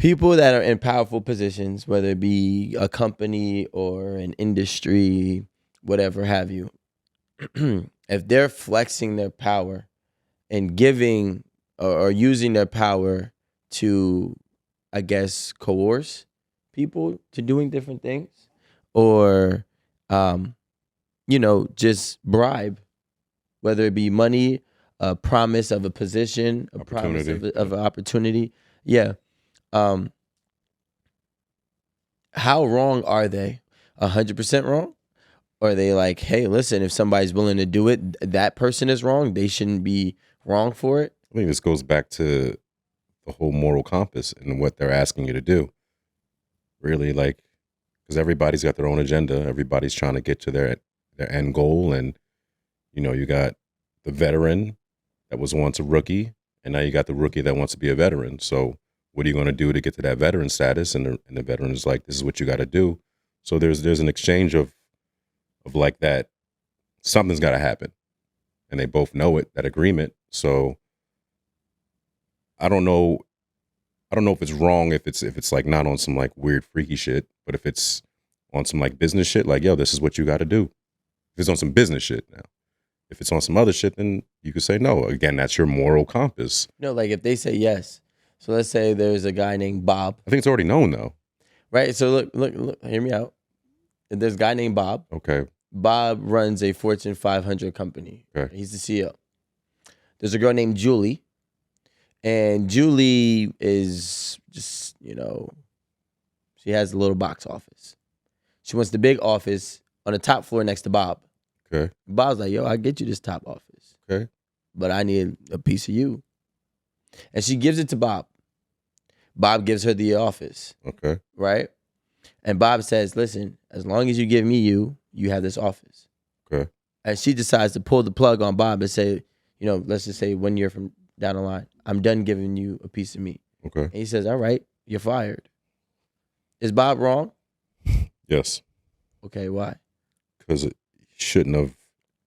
people that are in powerful positions, whether it be a company or an industry, whatever have you, if they're flexing their power and giving or using their power to, I guess, coerce people to doing different things, or, um, just bribe, whether it be money, a promise of a position, a promise Opportunity. of an opportunity. Yeah. Um, how wrong are they? 100% wrong? Or are they like, hey, listen, if somebody's willing to do it, that person is wrong. They shouldn't be wrong for it. I think this goes back to the whole moral compass and what they're asking you to do. Really, like, because everybody's got their own agenda. Everybody's trying to get to their end goal, and you got the veteran that was once a rookie, and now you got the rookie that wants to be a veteran. So, what are you going to do to get to that veteran status? And the veteran is like, this is what you got to do. So there's an exchange of like that. Something's got to happen, and they both know it. That agreement. So I don't know. I don't know if it's wrong if it's like not on some like weird freaky shit, but if it's on some like business shit, like yo, this is what you got to do. If it's on some business shit now, if it's on some other shit, then you could say no. Again, that's your moral compass. Like if they say yes. So let's say there's a guy named Bob, I think it's already known though. right? So look, hear me out. There's a guy named Bob. Okay. Bob runs a Fortune 500 company. Okay. He's the CEO. There's a girl named Julie. And Julie is just, she has a little box office. She wants the big office on the top floor next to Bob. Okay. Bob's like, yo, I'll get you this top office. Okay. But I need a piece of you. And she gives it to Bob. Bob gives her the office. Okay. Right? And Bob says, listen, as long as you give me you have this office. Okay. And she decides to pull the plug on Bob and say, let's just say 1 year from down the line, I'm done giving you a piece of me. Okay. And he says, all right, you're fired. Is Bob wrong? Yes. Okay, why? Because it shouldn't have.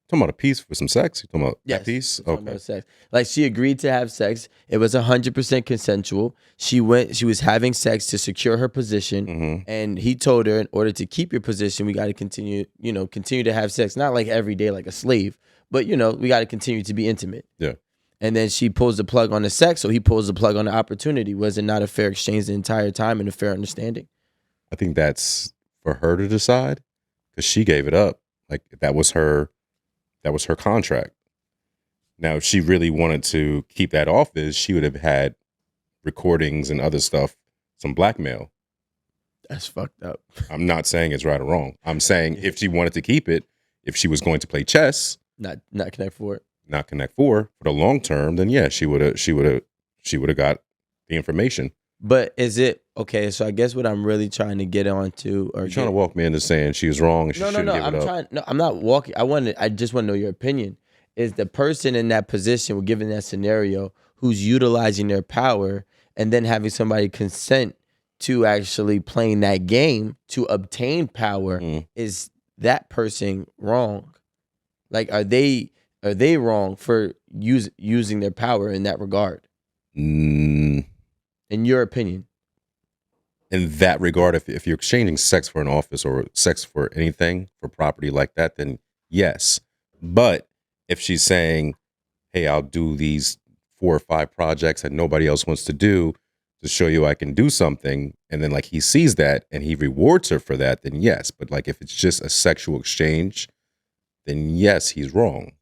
Talking about a piece for some sex. You talking about Yes, that piece? talking Okay. about sex. Like she agreed to have sex. It was 100% consensual. She was having sex to secure her position. Mm-hmm. And he told her, in order to keep your position, we got to continue to have sex. Not like every day like a slave, but we got to continue to be intimate. Yeah. And then she pulls the plug on the sex, so he pulls the plug on the opportunity. Was it not a fair exchange the entire time and a fair understanding? I think that's for her to decide because she gave it up. Like that was her contract. Now, if she really wanted to keep that office, she would have had recordings and other stuff, some blackmail. That's fucked up. I'm not saying it's right or wrong. I'm saying if she wanted to keep it, if she was going to play chess, Not Connect Four. not Connect Four for the long term, then yeah, she would have got the information. But is it okay? So I guess what I'm really trying to get onto, or You're trying to walk me into saying she was wrong and she shouldn't give it up. No, I'm not walking. I just want to know your opinion. Is the person in that position, given that scenario, who's utilizing their power and then having somebody consent to actually playing that game to obtain power, is that person wrong? Like, are they wrong for using their power in that regard? Mm, In your opinion? in that regard, if you're exchanging sex for an office or sex for anything, for property like that, then yes. But if she's saying, hey, I'll do these 4 or 5 projects that nobody else wants to do to show you I can do something, and then like he sees that and he rewards her for that, then yes. But like if it's just a sexual exchange, then yes, he's wrong.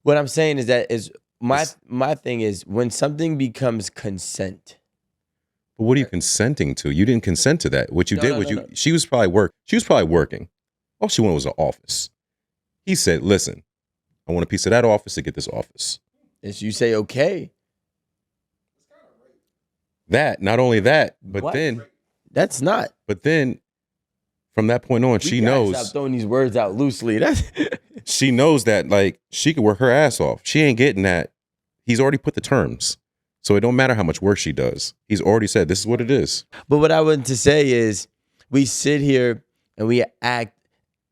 What I'm saying is my thing is when something becomes consent. But what are you consenting to? You didn't consent to that. What you did was no. she was probably working. All she wanted was an office. He said, listen, I want a piece of that office to get this office. And you say, okay. That, not only that, but What? then from that point on, she knows. Stop throwing these words out loosely. She knows that like she could work her ass off. She ain't getting that. He's already put the terms. So it don't matter how much work she does. He's already said this is what it is. But what I want to say is we sit here and we act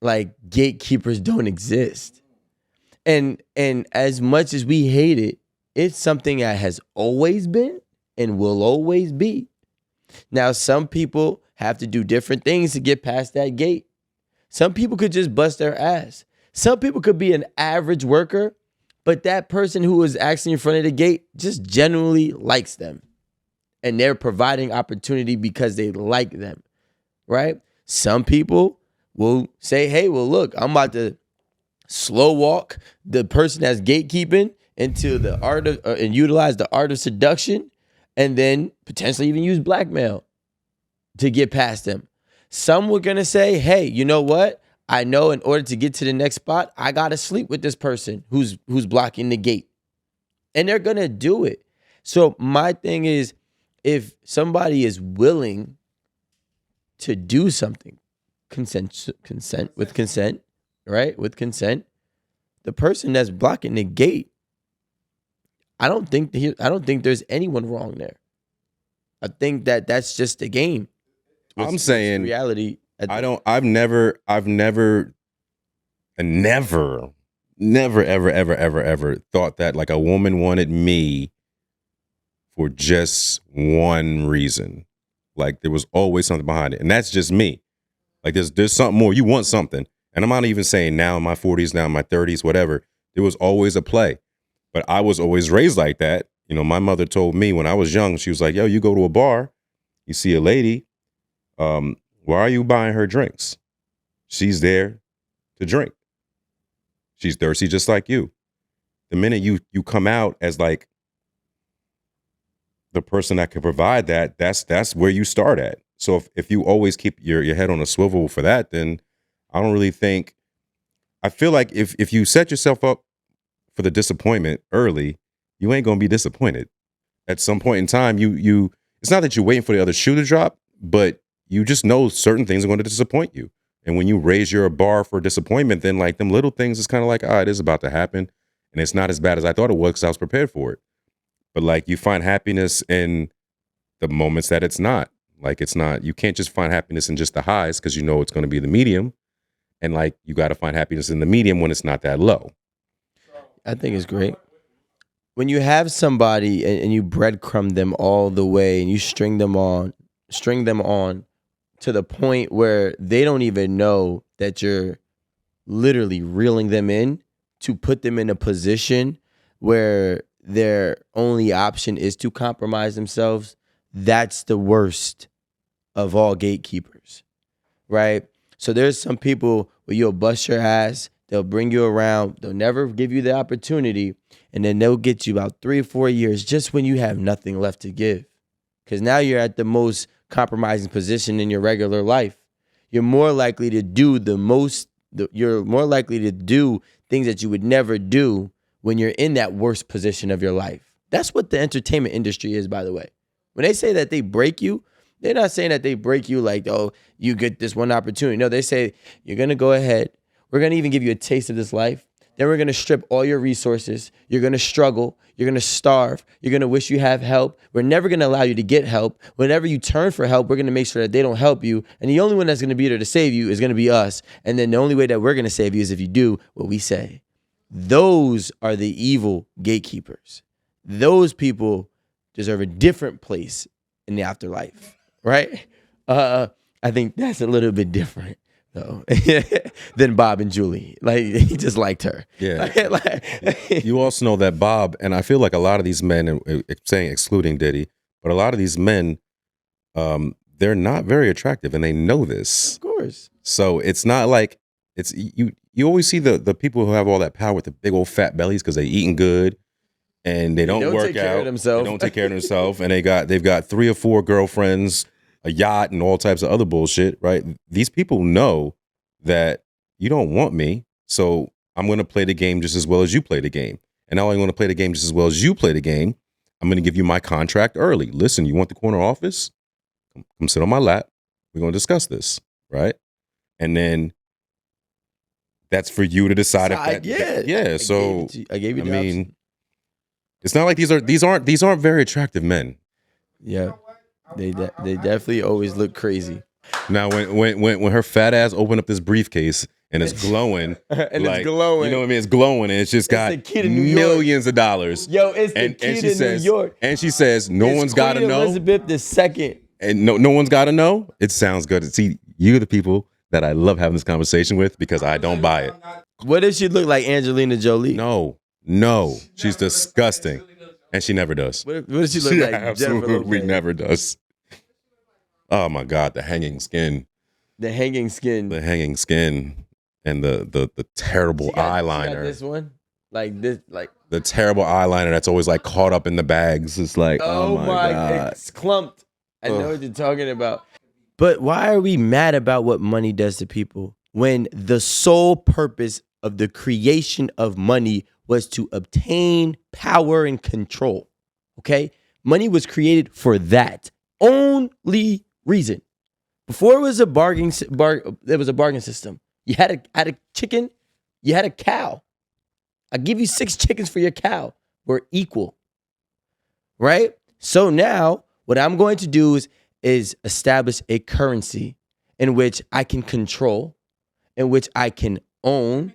like gatekeepers don't exist. And as much as we hate it, it's something that has always been and will always be. Now, some people have to do different things to get past that gate. Some people could just bust their ass. Some people could be an average worker, but that person who is actually in front of the gate just genuinely likes them. And they're providing opportunity because they like them, right? Some people will say, hey, well, look, I'm about to slow walk the person that's gatekeeping into the art of, and utilize the art of seduction, and then potentially even use blackmail to get past them. Some were gonna say, hey, you know what? I know in order to get to the next spot, I gotta sleep with this person who's blocking the gate. And they're gonna do it. So my thing is, if somebody is willing to do something, consent, right? With consent, the person that's blocking the gate, I don't think there's anyone wrong there. I think that that's just the game. I'm saying reality. I've never, ever, ever thought that like a woman wanted me for just one reason. Like there was always something behind it. And that's just me. Like there's something more. You want something. And I'm not even saying now in my 40s, now in my 30s, whatever. There was always a play. But I was always raised like that. You know, my mother told me when I was young, she was like, yo, you go to a bar, you see a lady, why are you buying her drinks? She's there to drink. She's thirsty just like you. The minute you come out as like the person that can provide that, that's where you start at. So if you always keep your head on a swivel for that, then I don't really think, I feel like if you set yourself up for the disappointment early, you ain't gonna be disappointed. At some point in time, you it's not that you're waiting for the other shoe to drop, but you just know certain things are going to disappoint you. And when you raise your bar for disappointment, then like them little things is kind of like, it is about to happen. And it's not as bad as I thought it was because I was prepared for it. But like you find happiness in the moments that it's not. Like it's not, you can't just find happiness in just the highs because you know it's going to be the medium. And like you got to find happiness in the medium when it's not that low. I think it's great. When you have somebody and you breadcrumb them all the way and you string them on to the point where they don't even know that you're literally reeling them in to put them in a position where their only option is to compromise themselves, that's the worst of all gatekeepers, right? So there's some people where you'll bust your ass, they'll bring you around, they'll never give you the opportunity, and then they'll get you about 3 or 4 years just when you have nothing left to give. Because now you're at the most compromising position in your regular life. You're more likely to do you're more likely to do things that you would never do when you're in that worst position of your life. That's what the entertainment industry is, by the way. When they say that they break you, they're not saying that they break you like, oh, you get this one opportunity. No, they say, you're going to go ahead. We're going to even give you a taste of this life. Then we're going to strip all your resources. You're going to struggle. You're going to starve. You're going to wish you have help. We're never going to allow you to get help. Whenever you turn for help, we're going to make sure that they don't help you. And the only one that's going to be there to save you is going to be us. And then the only way that we're going to save you is if you do what we say. Those are the evil gatekeepers. Those people deserve a different place in the afterlife, right? I think that's a little bit different. though than Bob and Julie. Like he just liked her. Yeah. You also know that Bob, and I feel like a lot of these men, saying excluding Diddy, but a lot of these men, they're not very attractive, and they know this. Of course. So it's not like it's you. You always see the people who have all that power with the big old fat bellies because they eating good and they don't work take care out. of themselves. They don't take care of themselves, and they've got 3 or 4 girlfriends, a yacht, and all types of other bullshit. Right? These people know that you don't want me, so I'm going to play the game just as well as you play the game. And now I want to play the game just as well as you play the game. I'm going to give you my contract early. Listen, you want the corner office? Come sit on my lap. We're going to discuss this, right? And then that's for you to decide if that. Yeah. So I gave you. I mean, it's not like these aren't very attractive men. Yeah, they definitely always look crazy. Now, when her fat ass opened up this briefcase and it's glowing, and like, it's glowing, you know what I mean? It's glowing, and it's just got millions of dollars. Yo, it's the key to New York. And she says, no one's got to know. Elizabeth II. and no one's got to know. It sounds good. See, you're the people that I love having this conversation with because I don't buy it. What if she looked like Angelina Jolie? No, she's disgusting, and she never does. What if she looked She like Jennifer absolutely Lopez? never does. Oh my God, the hanging skin, The hanging skin. and the terrible She got eyeliner. this one, like this, like. The terrible eyeliner that's always like caught up in the bags. It's like, oh my God. It's clumped. I know what you're talking about. But why are we mad about what money does to people when the sole purpose of the creation of money was to obtain power and control? Okay? Money was created for that only reason. Before it was a there was a bargain system. You had a chicken, you had a cow. I give you 6 chickens for your cow. We're equal, right? So now what I'm going to do is establish a currency in which I can control, in which I can own.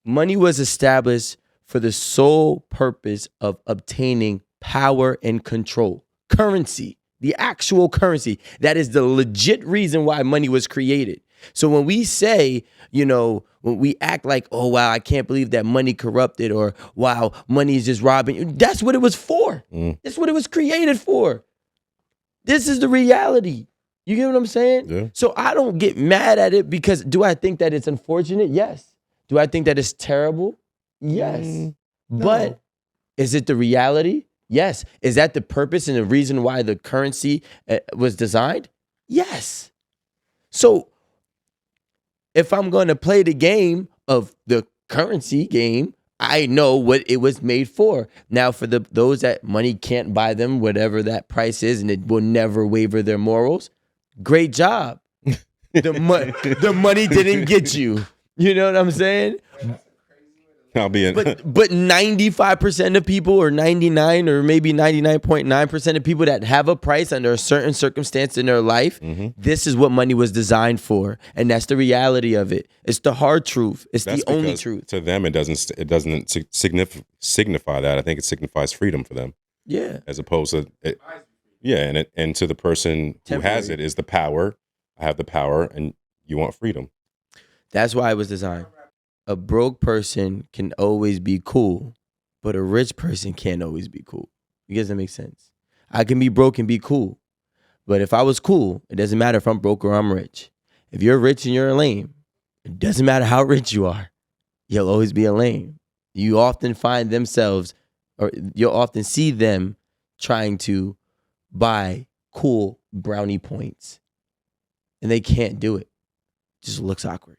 Money was established for the sole purpose of obtaining power and control. Currency, the actual currency. That is the legit reason why money was created. So when we say, when we act like, oh, wow, I can't believe that money corrupted, or wow, money is just robbing you. That's what it was for. That's what it was created for. This is the reality. You get what I'm saying? Yeah. So I don't get mad at it because do I think that it's unfortunate? Yes. Do I think that it's terrible? Yes. But is it the reality? Yes. Is that the purpose and the reason why the currency was designed? Yes. So if I'm going to play the game of the currency game, I know what it was made for. Now, for those that money can't buy them, whatever that price is, and it will never waver their morals, great job. The money didn't get you. You know what I'm saying? I'll be in. But 95% of people, or 99, or maybe 99.9% of people that have a price under a certain circumstance in their life, this is what money was designed for, and that's the reality of it. It's the hard truth. It's That's the only because truth. To them, it doesn't signify that. I think it signifies freedom for them, Yeah. as opposed to it. Yeah, and to the person who has it is the power. I have the power, and you want freedom. That's why it was designed. A broke person can always be cool, but a rich person can't always be cool. You guys, that make sense? I can be broke and be cool, but if I was cool, it doesn't matter if I'm broke or I'm rich. If you're rich and you're a lame, it doesn't matter how rich you are. You'll always be a lame. You often find themselves, or you'll often see them trying to buy cool brownie points, and they can't do it. It just looks awkward.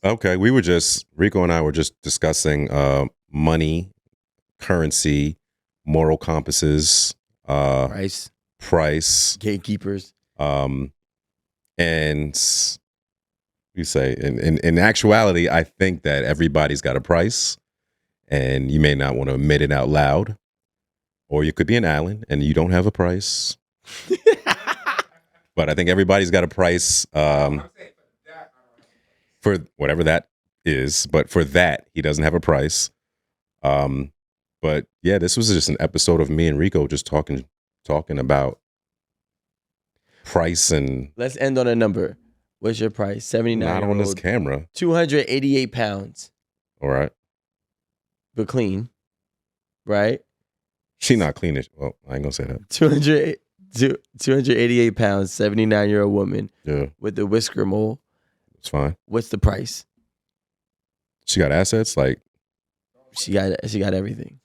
Okay, Rico and I were just discussing money, currency, moral compasses, price, gatekeepers, and you say in actuality, I think that everybody's got a price, and you may not want to admit it out loud, or you could be an Allen and you don't have a price. But I think everybody's got a price. For whatever that is, but for that, he doesn't have a price. But yeah, this was just an episode of me and Rico just talking about price. And let's end on a number. What's your price? 79. Not on this camera. 288 pounds. All right. But clean. Right? She not clean. Well, I ain't gonna say that. 288 pounds, 79-year-old woman. Yeah. With the whisker mole. It's fine. What's the price? She got assets, like she got everything.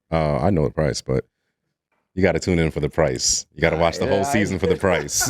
I know the price, but you got to tune in for the price. You got to watch the whole season for the price.